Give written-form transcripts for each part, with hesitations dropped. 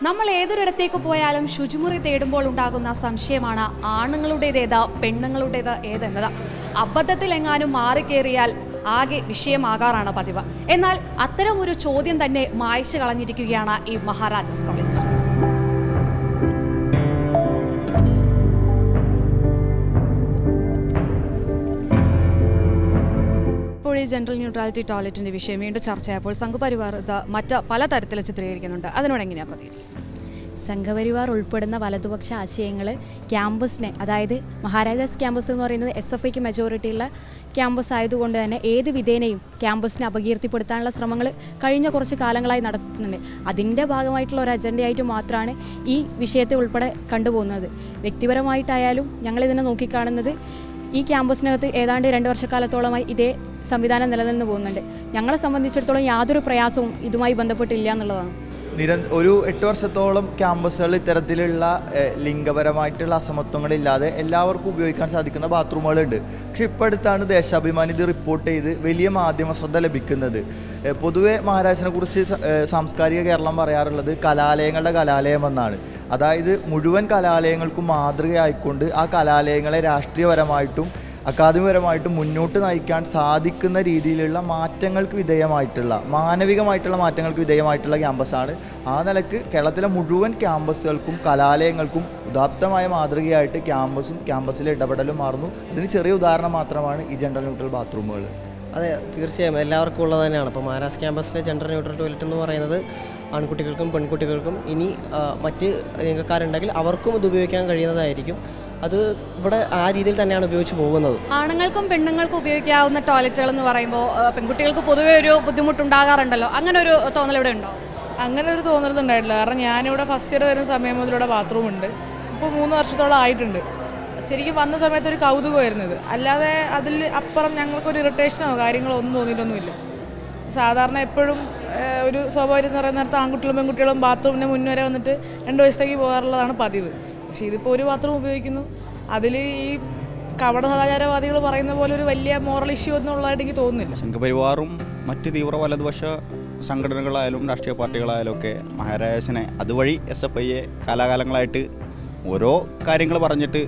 നമ്മൾ ഏതൊരിടത്തേക്ക് പോയാലും ശുചിമുറി തേടുമ്പോൾ ഉണ്ടാകുന്ന സംശയമാണ് ആണുങ്ങളുടേതേത് പെണ്ണുങ്ങളുടേത് ഏതെന്നത്. അബദ്ധത്തിലെങ്ങാനും മാറിക്കേറിയാൽ ആകെ വിഷയമാകാറാണ് പതിവ്. എന്നാൽ അത്തരമൊരു ചോദ്യം തന്നെ മായ്ച്ചു കളഞ്ഞിരിക്കുകയാണ് ഈ മഹാരാജാസ് കോളേജ്. ഈ ജനറൽ ന്യൂട്രാലിറ്റി ടോയ്ലറ്റിന്റെ വിഷയം വീണ്ടും ചർച്ചയായപ്പോൾ സംഘപരിവാർ മറ്റ് പലതരത്തിൽ ചിത്രീകരിക്കുന്നുണ്ട്. അതിനോട് എങ്ങനെയാണ് പ്രതികരിക്കുക? സംഘപരിവാർ ഉൾപ്പെടുന്ന വലതുപക്ഷ ആശയങ്ങൾ ക്യാമ്പസിനെ, അതായത് മഹാരാജാസ് ക്യാമ്പസ് എന്ന് പറയുന്നത് SFIക്ക് മെജോറിറ്റിയുള്ള ക്യാമ്പസ് ആയതുകൊണ്ട് തന്നെ ഏത് വിധേനയും ക്യാമ്പസിനെ അപകീർത്തിപ്പെടുത്താനുള്ള ശ്രമങ്ങൾ കഴിഞ്ഞ കുറച്ച് കാലങ്ങളായി നടത്തുന്നുണ്ട്. അതിൻ്റെ ഭാഗമായിട്ടുള്ള ഒരു അജണ്ടയായിട്ട് മാത്രമാണ് ഈ വിഷയത്തെ ഉൾപ്പെടെ കണ്ടുപോകുന്നത്. വ്യക്തിപരമായിട്ടായാലും ഞങ്ങളിതിനെ നോക്കിക്കാണുന്നത് ഈ ക്യാമ്പസിനകത്ത് ഏതാണ്ട് 2 വർഷക്കാലത്തോളമായി ഇതേ സംവിധാനം നിലനിന്ന് പോകുന്നുണ്ട്. ഞങ്ങളെ സംബന്ധിച്ചിടത്തോളം യാതൊരു പ്രയാസവും ഇതുമായി ബന്ധപ്പെട്ടില്ല എന്നുള്ളതാണ്. ഒരു 8 വർഷത്തോളം ക്യാമ്പസുകൾ ഇത്തരത്തിലുള്ള ലിംഗപരമായിട്ടുള്ള അസമത്വങ്ങളില്ലാതെ എല്ലാവർക്കും ഉപയോഗിക്കാൻ സാധിക്കുന്ന ബാത്റൂമുകളുണ്ട്. പക്ഷെ ഇപ്പോൾ അടുത്താണ് ദേശാഭിമാനി ഇത് റിപ്പോർട്ട് ചെയ്ത് വലിയ മാധ്യമ ശ്രദ്ധ ലഭിക്കുന്നത്. പൊതുവെ മഹാരാജാസിനെ കുറിച്ച് സാംസ്കാരിക കേരളം പറയാറുള്ളത് കലാലയങ്ങളുടെ കലാലയം എന്നാണ്. അതായത് മുഴുവൻ കലാലയങ്ങൾക്കും മാതൃകയായിക്കൊണ്ട് ആ കലാലയങ്ങളെ രാഷ്ട്രീയപരമായിട്ടും അക്കാദമികപരമായിട്ടും മുന്നോട്ട് നയിക്കാൻ സാധിക്കുന്ന രീതിയിലുള്ള മാറ്റങ്ങൾക്ക് വിധേയമായിട്ടുള്ള മാനവികമായിട്ടുള്ള മാറ്റങ്ങൾക്ക് വിധേയമായിട്ടുള്ള ക്യാമ്പസാണ്. ആ നിലക്ക് കേരളത്തിലെ മുഴുവൻ ക്യാമ്പസുകൾക്കും കലാലയങ്ങൾക്കും ഉദാത്തമായ മാതൃകയായിട്ട് ക്യാമ്പസിലെ ഇടപെടലും മാറുന്നു. അതിന് ചെറിയ ഉദാഹരണം മാത്രമാണ് ഈ ജനറൽ ന്യൂട്രൽ ബാത്റൂമുകൾ. അതെ, തീർച്ചയായും എല്ലാവർക്കും ഉള്ളത് തന്നെയാണ്. ഇപ്പോൾ മഹാരാജാസ് ക്യാമ്പസിലെ ജനറൽ ന്യൂട്രൽ ടോയ്ലറ്റ് എന്ന് പറയുന്നത് ആൺകുട്ടികൾക്കും പെൺകുട്ടികൾക്കും ഇനി മറ്റ് ലിംഗക്കാരുണ്ടെങ്കിൽ അവർക്കും ഇത് ഉപയോഗിക്കാൻ കഴിയുന്നതായിരിക്കും. അത് ഇവിടെ ആ രീതിയിൽ തന്നെയാണ് ഉപയോഗിച്ച് പോകുന്നത്. ആണുങ്ങൾക്കും പെണ്ണുങ്ങൾക്കും ഉപയോഗിക്കാവുന്ന ടോയ്ലറ്റുകൾ എന്ന് പറയുമ്പോൾ പെൺകുട്ടികൾക്ക് പൊതുവെ ഒരു ബുദ്ധിമുട്ടുണ്ടാകാറുണ്ടല്ലോ. അങ്ങനെ ഒരു തോന്നൽ ഇവിടെ ഉണ്ടോ? അങ്ങനെ ഒരു തോന്നലുണ്ടായിട്ടില്ല. കാരണം ഞാനിവിടെ ഫസ്റ്റ് ഇയർ വരുന്ന സമയം മുതൽ ഇവിടെ ബാത്റൂം ഉണ്ട്. ഇപ്പോൾ 3 വർഷത്തോളം ആയിട്ടുണ്ട്. ശരിക്കും വന്ന സമയത്ത് ഒരു കൗതുകമായിരുന്നു ഇത്. അല്ലാതെ അതിൽ അപ്പുറം ഞങ്ങൾക്കൊരു ഇറിറ്റേഷനോ കാര്യങ്ങളോ ഒന്നും തോന്നിയിട്ടൊന്നുമില്ല. സാധാരണ എപ്പോഴും ഒരു സ്വാഭാവികം എന്ന് പറയുന്ന നേരത്തെ ആൺകുട്ടികളും പെൺകുട്ടികളും ബാത്റൂമിന് മുൻവരെ വന്നിട്ട് 2 വയസ്സത്തേക്ക് പോകാറുള്ളതാണ് പതിവ്. പക്ഷേ ഇതിപ്പോൾ ഒരു ബാത്റൂം ഉപയോഗിക്കുന്നു. അതിൽ ഈ കപട സദാചാരവാദികൾ പറയുന്ന പോലെ ഒരു വലിയ മോറൽ ഇഷ്യൂ ഒന്നും ഉള്ളതായിട്ട് എനിക്ക് തോന്നുന്നില്ല. സംഘപരിവാറും മറ്റ് തീവ്ര വലതുപക്ഷ സംഘടനകളായാലും രാഷ്ട്രീയ പാർട്ടികളായാലും ഒക്കെ മഹാരാജാസിനെ അതുവഴി SFIയെ കാലാകാലങ്ങളായിട്ട് ഓരോ കാര്യങ്ങൾ പറഞ്ഞിട്ട്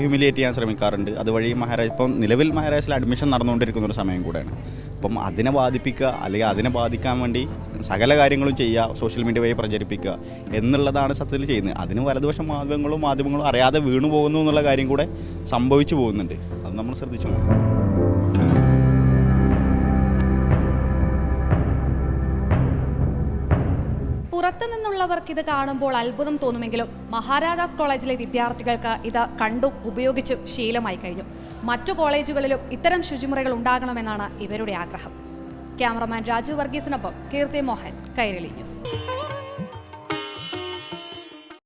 ഹ്യൂമിലിയേറ്റ് ചെയ്യാൻ ശ്രമിക്കാറുണ്ട്. അതുവഴി ഇപ്പം നിലവിൽ മഹാരാജാസിൽ അഡ്മിഷൻ നടന്നുകൊണ്ടിരിക്കുന്ന ഒരു സമയം കൂടെയാണ്. അപ്പം അതിനെ ബാധിപ്പിക്കുക അല്ലെങ്കിൽ അതിനെ ബാധിക്കാൻ വേണ്ടി സകല കാര്യങ്ങളും ചെയ്യുക, സോഷ്യൽ മീഡിയ വഴി പ്രചരിപ്പിക്കുക എന്നുള്ളതാണ് സത്യത്തിൽ ചെയ്യുന്നത്. അതിന് വലതുവശം മാധ്യമങ്ങളും അറിയാതെ വീണു പോകുന്നു എന്നുള്ള കാര്യം കൂടെ സംഭവിച്ചു പോകുന്നുണ്ട്. അത് നമ്മൾ ശ്രദ്ധിച്ചു പോകും. പുറത്തു നിന്നുള്ളവർക്ക് ഇത് കാണുമ്പോൾ അത്ഭുതം തോന്നുമെങ്കിലും മഹാരാജാസ് കോളേജിലെ വിദ്യാർത്ഥികൾക്ക് ഇത് കണ്ടും ഉപയോഗിച്ചും ശീലമായി കഴിഞ്ഞു. മറ്റു കോളേജുകളിലും ഇത്തരം ശുചിമുറികൾ ഉണ്ടാകണമെന്നാണ് ഇവരുടെ ആഗ്രഹം. ക്യാമറമാൻ രാജു വർഗീസിനൊപ്പം കീർത്തി മോഹൻ, കൈരളി ന്യൂസ്.